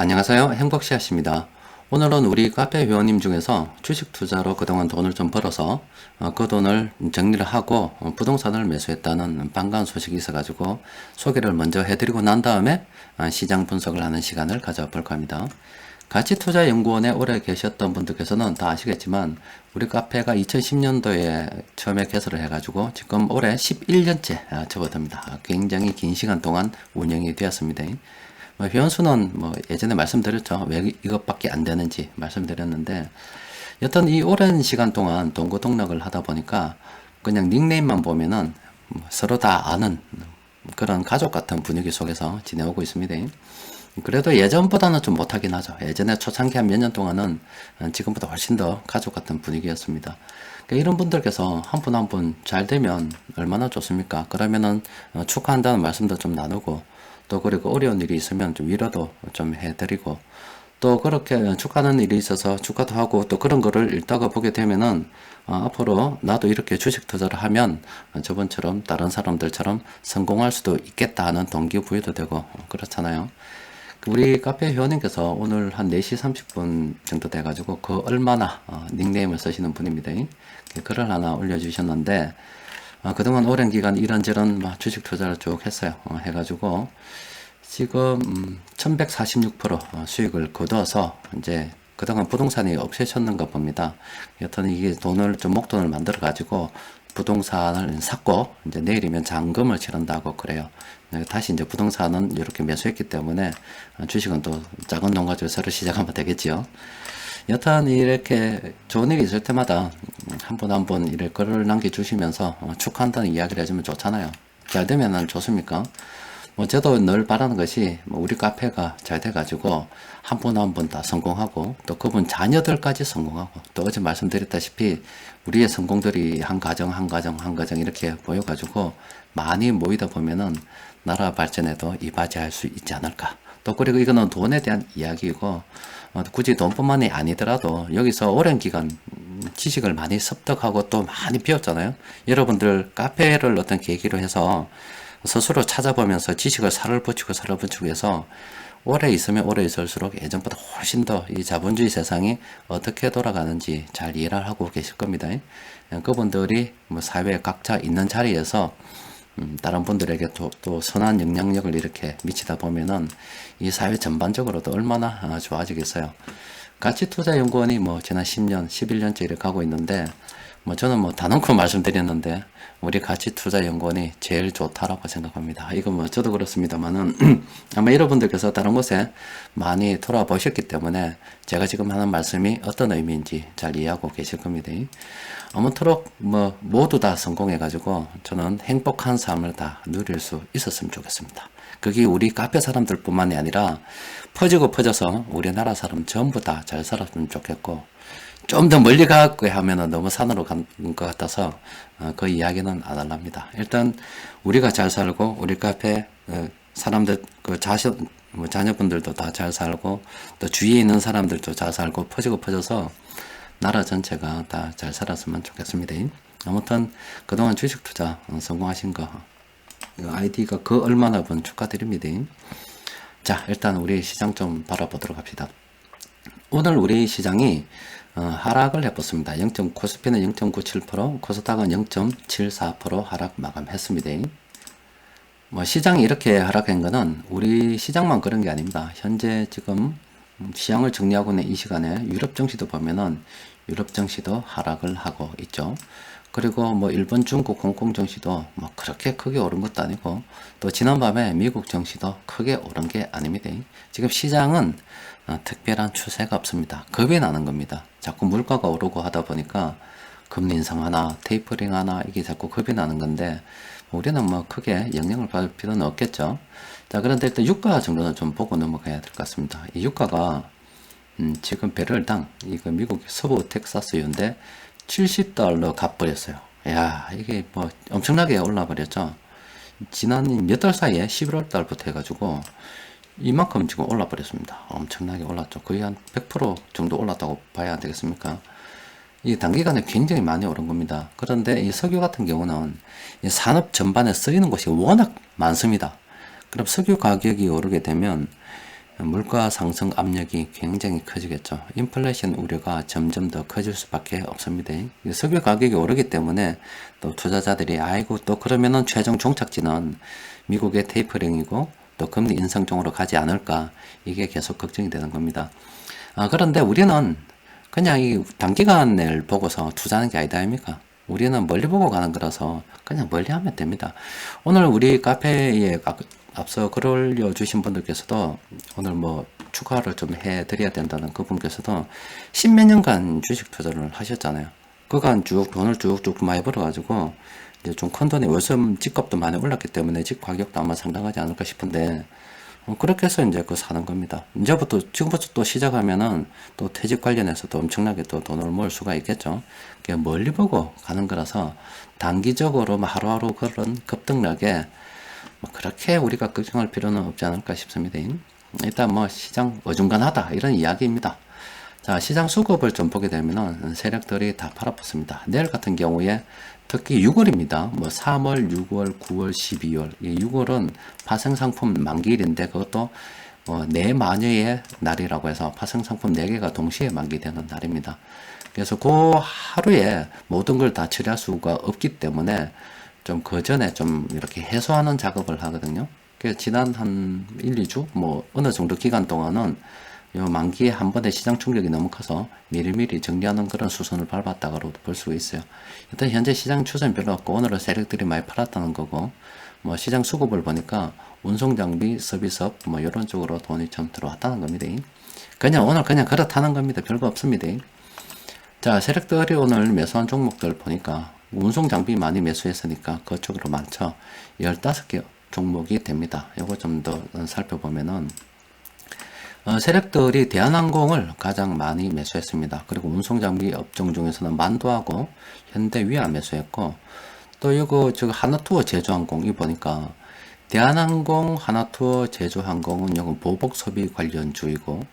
안녕하세요. 행복씨앗입니다. 오늘은 우리 카페 회원님 중에서 주식 투자로 그동안 돈을 좀 벌어서 그 돈을 정리를 하고 부동산을 매수했다는 반가운 소식이 있어가지고 소개를 먼저 해드리고 난 다음에 시장 분석을 하는 시간을 가져볼까 합니다. 가치투자연구원에 오래 계셨던 분들께서는 다 아시겠지만 우리 카페가 2010년도에 처음에 개설을 해가지고 지금 올해 11년째 접어듭니다. 굉장히 긴 시간 동안 운영이 되었습니다. 회원수는 예전에 말씀드렸죠. 왜 이것밖에 안 되는지 말씀드렸는데, 여튼 이 오랜 시간 동안 동고동락을 하다 보니까 그냥 닉네임만 보면은 서로 다 아는 그런 가족 같은 분위기 속에서 지내오고 있습니다. 그래도 예전보다는 좀 못하긴 하죠. 예전에 초창기 한 몇 년 동안은 지금보다 훨씬 더 가족 같은 분위기였습니다. 그러니까 이런 분들께서 한 분 한 분 잘 되면 얼마나 좋습니까? 그러면은 축하한다는 말씀도 좀 나누고, 또 그리고 어려운 일이 있으면 좀 위로도 좀 해드리고, 또 그렇게 축하하는 일이 있어서 축하도 하고, 또 그런 거를 읽다가 보게 되면은 앞으로 나도 이렇게 주식 투자를 하면 저번처럼 다른 사람들처럼 성공할 수도 있겠다 하는 동기부여도 되고 그렇잖아요. 우리 카페 회원님께서 오늘 한 4시 30분 정도 돼가지고 그 얼마나 닉네임을 쓰시는 분입니다. 글을 하나 올려주셨는데, 그동안 오랜 기간 이런저런 주식 투자를 쭉 했어요. 해가지고 지금 1146% 수익을 거둬서 이제 그동안 부동산이 없으셨는가 봅니다. 여튼 이게 돈을 좀 목돈을 만들어 가지고 부동산을 샀고 이제 내일이면 잔금을 치른다고 그래요. 다시 이제 부동산은 이렇게 매수했기 때문에 주식은 또 작은 돈 가지고 새로 시작하면 되겠지요. 여튼 이렇게 좋은 일이 있을 때마다 한 번 한 번 이렇게 글을 남겨주시면서 축하한다는 이야기를 해주면 좋잖아요. 잘 되면은 좋습니까? 저도 늘 바라는 것이 우리 카페가 잘 돼가지고 한 분 한 분 다 성공하고, 또 그분 자녀들까지 성공하고, 또 어제 말씀드렸다시피 우리의 성공들이 한 가정 한 가정 한 가정 이렇게 보여가지고 많이 모이다 보면은 나라 발전에도 이바지할 수 있지 않을까. 또 그리고 이거는 돈에 대한 이야기이고, 굳이 돈뿐만이 아니더라도 여기서 오랜 기간 지식을 많이 습득하고 또 많이 배웠잖아요. 여러분들 카페를 어떤 계기로 해서 스스로 찾아보면서 지식을 살을 붙이고 해서 오래 있으면 오래 있을수록 예전보다 훨씬 더 이 자본주의 세상이 어떻게 돌아가는지 잘 이해를 하고 계실 겁니다. 그분들이 사회에 각자 있는 자리에서 다른 분들에게 또 선한 영향력을 이렇게 미치다 보면은 이 사회 전반적으로도 얼마나 좋아지겠어요. 가치투자연구원이 지난 10년, 11년째 이렇게 가고 있는데, 저는 다 놓고 말씀드렸는데, 우리 가치투자연구원이 제일 좋다라고 생각합니다. 이거 저도 그렇습니다만은, 아마 여러분들께서 다른 곳에 많이 돌아보셨기 때문에, 제가 지금 하는 말씀이 어떤 의미인지 잘 이해하고 계실 겁니다. 아무쪼록 모두 다 성공해가지고, 저는 행복한 삶을 다 누릴 수 있었으면 좋겠습니다. 그게 우리 카페 사람들 뿐만이 아니라 퍼져서 우리나라 사람 전부 다 잘 살았으면 좋겠고, 좀 더 멀리 가고 하면은 너무 산으로 간 것 같아서 그 이야기는 안 할랍니다. 일단 우리가 잘 살고 우리 카페 사람들 자녀분들도 다 잘 살고, 또 주위에 있는 사람들도 잘 살고 퍼져서 나라 전체가 다 잘 살았으면 좋겠습니다. 아무튼 그동안 주식 투자 성공하신 거 아이디가 그 얼마나 번 축하드립니다. 자, 일단 우리 시장 좀 바라보도록 합시다. 오늘 우리 시장이 하락을 해봤습니다. 코스피는 0.97%, 코스닥은 0.74% 하락 마감했습니다. 시장이 이렇게 하락한 거는 우리 시장만 그런 게 아닙니다. 현재 지금 시장을 정리하고 있는 이 시간에 유럽 증시도 보면은 유럽 증시도 하락을 하고 있죠. 그리고 일본, 중국, 홍콩 증시도 그렇게 크게 오른 것도 아니고, 또 지난밤에 미국 증시도 크게 오른 게 아닙니다. 지금 시장은 특별한 추세가 없습니다. 겁이 나는 겁니다. 자꾸 물가가 오르고 하다 보니까 금리 인상하나 테이퍼링 하나 이게 자꾸 겁이 나는 건데, 우리는 크게 영향을 받을 필요는 없겠죠. 자, 그런데 일단 유가 정도는 좀 보고 넘어가야 될 것 같습니다. 이 유가가 지금 배럴당 이거 미국 서부 텍사스유인데 $70 값버렸어요. 야, 이게 엄청나게 올라 버렸죠. 지난 몇 달 사이에 11월 달부터 해가지고 이만큼 지금 올라 버렸습니다. 엄청나게 올랐죠. 거의 한 100% 정도 올랐다고 봐야 되겠습니까? 이 단기간에 굉장히 많이 오른 겁니다. 그런데 이 석유 같은 경우는 이 산업 전반에 쓰이는 곳이 워낙 많습니다. 그럼 석유 가격이 오르게 되면 물가 상승 압력이 굉장히 커지겠죠. 인플레이션 우려가 점점 더 커질 수밖에 없습니다. 석유 가격이 오르기 때문에 또 투자자들이 아이고 또 그러면은 최종 종착지는 미국의 테이퍼링이고 또 금리 인상 쪽으로 가지 않을까, 이게 계속 걱정이 되는 겁니다. 그런데 우리는 그냥 이 단기간을 보고서 투자하는 게 아니다 아닙니까? 우리는 멀리 보고 가는 거라서 그냥 멀리 하면 됩니다. 오늘 우리 카페에 앞서 글 올려주신 분들께서도 오늘 뭐 추가를 좀 해드려야 된다는 그분께서도 십몇 년간 주식 투자를 하셨잖아요. 그간 쭉 돈을 쭉쭉 많이 벌어가지고 이제 좀 큰 돈에 월세 집값도 많이 올랐기 때문에 집 가격도 아마 상당하지 않을까 싶은데, 그렇게 해서 이제 그 사는 겁니다. 지금부터 또 시작하면은 또 퇴직 관련해서도 엄청나게 또 돈을 모을 수가 있겠죠. 그냥 멀리 보고 가는 거라서 단기적으로 뭐 하루하루 그런 급등락에 뭐 그렇게 우리가 걱정할 필요는 없지 않을까 싶습니다. 일단 뭐 시장 어중간하다 이런 이야기입니다. 자, 시장 수급을 좀 보게 되면은 세력들이 다 팔아붙습니다. 내일 같은 경우에 특히 6월입니다. 뭐 3월, 6월, 9월, 12월. 이 6월은 파생상품 만기일인데 그것도 네 마녀의 날이라고 해서 파생상품 4개가 동시에 만기되는 날입니다. 그래서 그 하루에 모든 걸 다 처리할 수가 없기 때문에 좀 그 전에 좀 이렇게 해소하는 작업을 하거든요. 그래서 지난 한 1, 2주 뭐 어느 정도 기간 동안은 요 만기에 한 번에 시장 충격이 너무 커서 미리미리 정리하는 그런 수순을 밟았다고도 볼 수가 있어요. 일단 현재 시장 추세는 별로 없고 오늘은 세력들이 많이 팔았다는 거고, 뭐 시장 수급을 보니까 운송장비, 서비스업 뭐 이런 쪽으로 돈이 좀 들어왔다는 겁니다. 그냥 오늘 그냥 그렇다는 겁니다. 별거 없습니다. 자, 세력들이 오늘 매수한 종목들 보니까 운송장비 많이 매수했으니까 그쪽으로 많죠. 15개 종목이 됩니다. 요거 좀 더 살펴보면은 세력들이 대한항공을 가장 많이 매수했습니다. 그리고 운송장비 업종 중에서는 만도하고 현대위안 매수했고, 또 이거 하나투어 제주항공 이 보니까 대한항공, 하나투어, 제주항공은 요거 보복소비 관련주이고,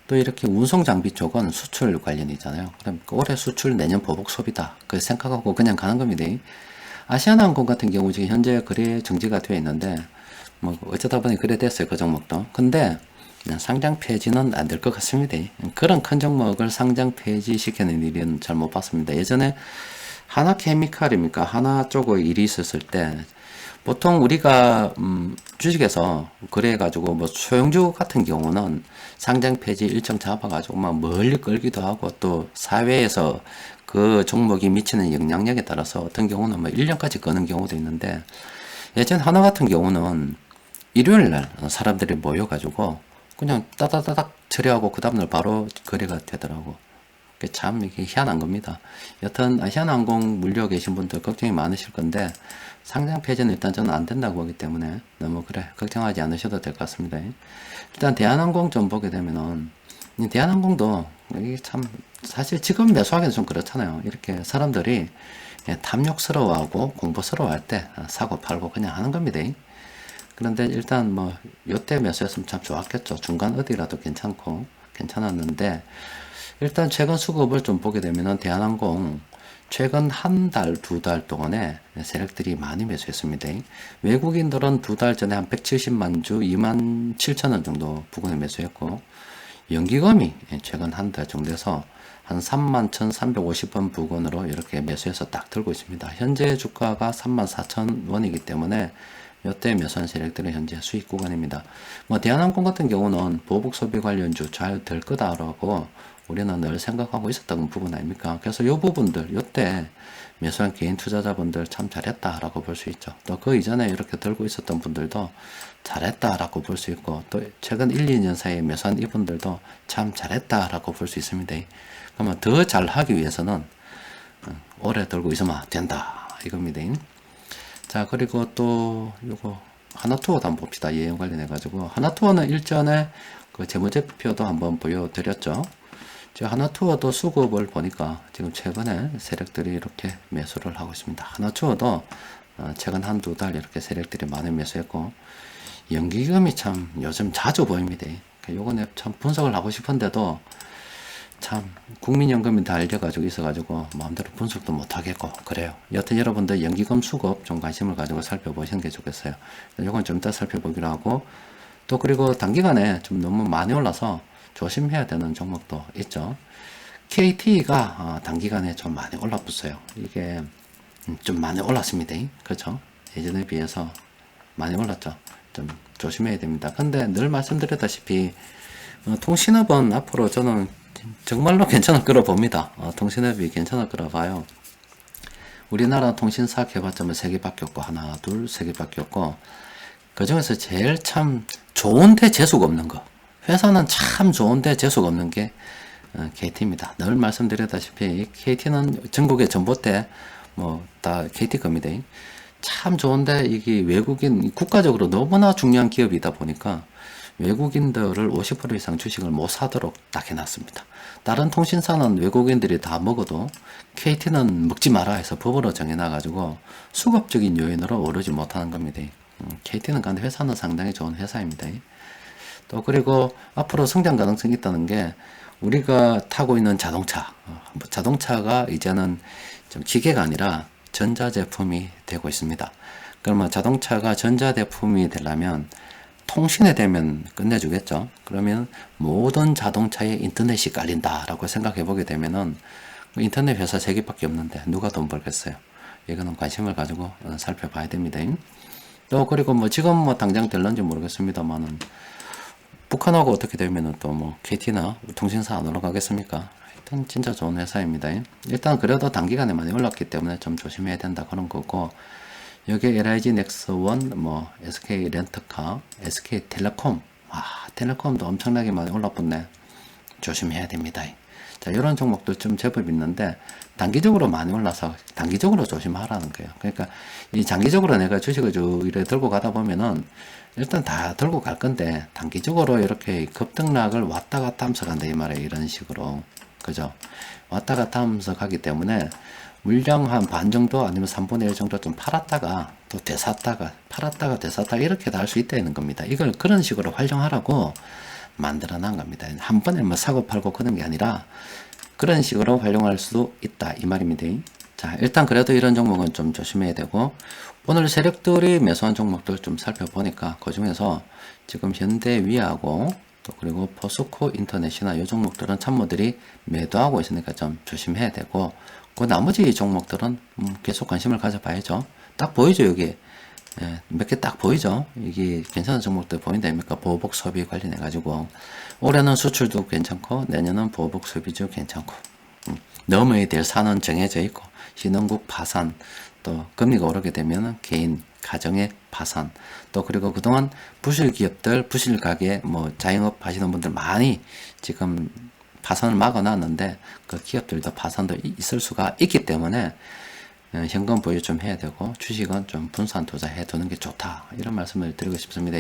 또 이렇게 운송장비 쪽은 수출 관련이잖아요. 그럼 올해 수출 내년 보복소비다 그 생각하고 그냥 가는 겁니다. 아시아나항공 같은 경우 지금 현재 거래 정지가 되어 있는데 뭐 어쩌다 보니 그래 됐어요. 그 종목도. 근데 상장 폐지는 안 될 것 같습니다. 그런 큰 종목을 상장 폐지 시키는 일은 잘 못 봤습니다. 예전에 하나케미칼입니까? 하나 쪽의 일이 있었을 때 보통 우리가 주식에서 그래가지고 뭐 소형주 같은 경우는 상장 폐지 일정 잡아가지고 막 멀리 끌기도 하고 또 사회에서 그 종목이 미치는 영향력에 따라서 어떤 경우는 뭐 1년까지 끄는 경우도 있는데, 예전 하나 같은 경우는 일요일날 사람들이 모여가지고 그냥 따다다닥 처리하고 그 다음날 바로 거래가 되더라고. 참 이게 희한한 겁니다. 여튼 아시아나항공 물려 계신 분들 걱정이 많으실 건데 상장 폐지는 일단 저는 안 된다고 보기 때문에 너무 걱정하지 않으셔도 될 것 같습니다. 일단 대한항공 좀 보게 되면은 이 대한항공도 이게 참 사실 지금 매수하기는 좀 그렇잖아요. 이렇게 사람들이 탐욕스러워하고 공부스러워할 때 사고 팔고 그냥 하는 겁니다. 그런데 일단 뭐 요때 매수했으면 참 좋았겠죠. 중간 어디라도 괜찮았는데 일단 최근 수급을 좀 보게 되면은 대한항공 최근 한 달, 2달 동안에 세력들이 많이 매수했습니다. 외국인들은 2달 전에 한 170만 주, 2만 7천 원 정도 부근에 매수했고, 연기금이 최근 한 달 정도에서 한 3만 1,350원 부근으로 이렇게 매수해서 딱 들고 있습니다. 현재 주가가 3만 4천 원이기 때문에 이때 매수한 세력들은 현재 수익 구간입니다. 뭐 대한항공 같은 경우는 보복 소비 관련주 잘 될 거다라고 우리는 늘 생각하고 있었던 부분 아닙니까? 그래서 이 부분들, 이때 매수한 개인 투자자분들 참 잘했다라고 볼 수 있죠. 또 그 이전에 이렇게 들고 있었던 분들도 잘했다라고 볼 수 있고, 또 최근 1, 2년 사이에 매수한 이분들도 참 잘했다라고 볼 수 있습니다. 그러면 더 잘하기 위해서는 오래 들고 있으면 된다 이겁니다. 자, 그리고 또 요거 하나투어도 한번 봅시다. 예형 관련해 가지고 하나투어는 일전에 그 재무제표도 한번 보여드렸죠. 하나투어도 수급을 보니까 지금 최근에 세력들이 이렇게 매수를 하고 있습니다. 하나투어도 최근 한두 달 이렇게 세력들이 많이 매수했고, 연기금이 참 요즘 자주 보입니다. 요거는 참 분석을 하고 싶은데도 참 국민연금이 달려가지고 있어가지고 마음대로 분석도 못하겠고 그래요. 여튼 여러분들 연기금 수급 좀 관심을 가지고 살펴보시는 게 좋겠어요. 요건 좀 이따 살펴보기로 하고, 또 그리고 단기간에 좀 너무 많이 올라서 조심해야 되는 종목도 있죠. KT가 단기간에 좀 많이 올라붙어요. 이게 좀 많이 올랐습니다. 그렇죠? 예전에 비해서 많이 올랐죠. 좀 조심해야 됩니다. 근데 늘 말씀드렸다시피 통신업은 앞으로 저는 정말로 괜찮을 거라 봅니다. 통신업이 괜찮을 거라 봐요. 우리나라 통신사 개발점은 3개밖에 없고 하나 둘 3개밖에 없고 그 중에서 제일 참 좋은데 재수가 없는 거, 회사는 참 좋은데 재수가 없는 게 KT입니다. 늘 말씀드렸다시피 KT는 전국의 전봇대 뭐 다 KT 겁니다. 참 좋은데 이게 외국인 국가적으로 너무나 중요한 기업이다 보니까 외국인들을 50% 이상 주식을 못 사도록 딱 해놨습니다. 다른 통신사는 외국인들이 다 먹어도 KT는 먹지 마라 해서 법으로 정해놔가지고 수급적인 요인으로 오르지 못하는 겁니다. KT는 근데 회사는 상당히 좋은 회사입니다. 또 그리고 앞으로 성장 가능성이 있다는 게 우리가 타고 있는 자동차가 이제는 좀 기계가 아니라 전자제품이 되고 있습니다. 그러면 자동차가 전자제품이 되려면 통신에 되면 끝내주겠죠. 그러면 모든 자동차에 인터넷이 깔린다라고 생각해 보게 되면은 인터넷 회사 3개밖에 없는데 누가 돈 벌겠어요. 이거는 관심을 가지고 살펴봐야 됩니다. 또 그리고 뭐 지금 뭐 당장 될런지 모르겠습니다만은 북한하고 어떻게 되면은 또 뭐 KT나 통신사 안 올라가겠습니까? 하여튼 진짜 좋은 회사입니다. 일단 그래도 단기간에 많이 올랐기 때문에 좀 조심해야 된다 그런 거고, 여기 LIG 넥스원, 뭐 SK 렌터카, SK 텔레콤, 텔레콤도 엄청나게 많이 올라붙네. 조심해야 됩니다. 자, 이런 종목들 좀 제법 있는데 단기적으로 많이 올라서 단기적으로 조심하라는 거예요. 그러니까 이 장기적으로 내가 주식을 쭉 이렇게 들고 가다 보면은 일단 다 들고 갈 건데 단기적으로 이렇게 급등락을 왔다 갔다 하면서 간다 이 말이에요. 이런 식으로. 그죠? 왔다 갔다 하면서 가기 때문에 물량 한 반 정도 아니면 3분의 1 정도 좀 팔았다가 또 되샀다가 팔았다가 되샀다가 이렇게 다 할 수 있다는 겁니다. 이걸 그런 식으로 활용하라고 만들어 놓은 겁니다. 한 번에 뭐 사고 팔고 그런 게 아니라 그런 식으로 활용할 수도 있다 이 말입니다. 자, 일단 그래도 이런 종목은 좀 조심해야 되고, 오늘 세력들이 매수한 종목들 좀 살펴보니까 그 중에서 지금 현대위하고 또 그리고 포스코 인터넷이나 이 종목들은 참모들이 매도하고 있으니까 좀 조심해야 되고, 그 나머지 종목들은 계속 관심을 가져봐야죠. 딱 보이죠 여기. 몇 개 딱 보이죠. 이게 괜찮은 종목들 보인다 아닙니까? 보복 소비 관련해 가지고 올해는 수출도 괜찮고 내년은 보복 소비주 괜찮고 넘어야 될 산은 정해져 있고, 신흥국 파산, 또 금리가 오르게 되면 개인 가정의 파산, 또 그리고 그동안 부실 기업들, 부실 가게, 뭐 자영업 하시는 분들 많이 지금 파산을 막아놨는데 그 기업들도 파산도 있을 수가 있기 때문에 현금 보유 좀 해야 되고 주식은 좀 분산 투자해 두는 게 좋다 이런 말씀을 드리고 싶습니다.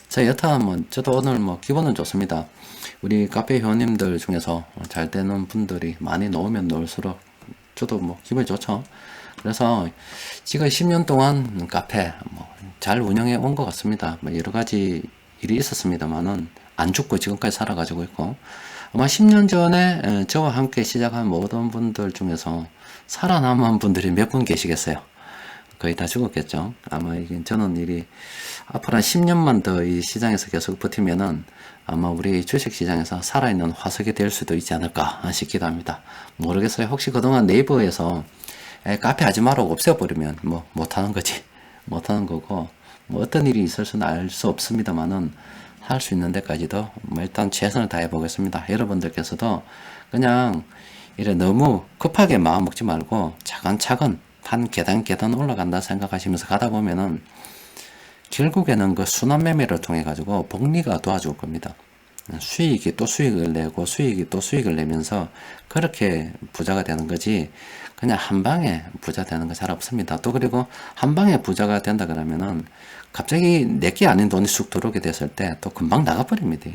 자, 여타 뭐 저도 오늘 뭐 기분은 좋습니다. 우리 카페 회원님들 중에서 잘 되는 분들이 많이 놓으면 놓을수록 저도 뭐 기분이 좋죠. 그래서 지금 10년 동안 카페 뭐 잘 운영해 온 것 같습니다. 뭐 여러 가지 일이 있었습니다만은 안 죽고 지금까지 살아가지고 있고, 아마 10년 전에 저와 함께 시작한 모든 분들 중에서 살아남은 분들이 몇 분 계시겠어요? 거의 다 죽었겠죠. 아마 이게 저는 일이 앞으로 한 10년만 더 이 시장에서 계속 버티면은 아마 우리 주식 시장에서 살아있는 화석이 될 수도 있지 않을까 싶기도 합니다. 모르겠어요. 혹시 그동안 네이버에서 카페 하지 말라고 없애버리면 뭐 못하는 거지. 못하는 거고, 뭐 어떤 일이 있을 수는 알 수 없습니다만은 할 수 있는 데까지도 뭐 일단 최선을 다해 보겠습니다. 여러분들께서도 그냥 이래 너무 급하게 마음 먹지 말고 차근차근 한 계단 올라간다 생각하시면서 가다 보면은 결국에는 그 순환 매매를 통해 가지고 복리가 도와줄 겁니다. 수익이 또 수익을 내고 수익이 또 수익을 내면서 그렇게 부자가 되는 거지, 그냥 한 방에 부자 되는 거 잘 없습니다. 또 그리고 한 방에 부자가 된다 그러면은 갑자기 내게 아닌 돈이 쑥 들어오게 됐을 때 또 금방 나가버립니다.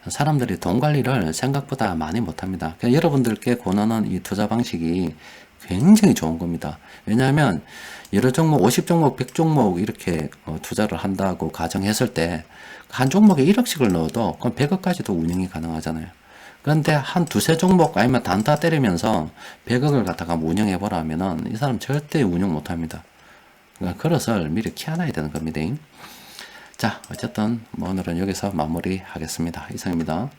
사람들이 돈 관리를 생각보다 많이 못합니다. 그러니까 여러분들께 권하는 이 투자 방식이 굉장히 좋은 겁니다. 왜냐하면 여러 종목, 50종목, 100종목 이렇게 투자를 한다고 가정했을 때 한 종목에 1억씩을 넣어도 그럼 100억까지도 운영이 가능하잖아요. 그런데 한 두세 종목 아니면 단타 때리면서 100억을 갖다가 운영해 보라 하면은 이 사람 절대 운영 못 합니다. 그러니까 그것을 미리 키워놔야 되는 겁니다. 자, 어쨌든 뭐 오늘은 여기서 마무리 하겠습니다. 이상입니다.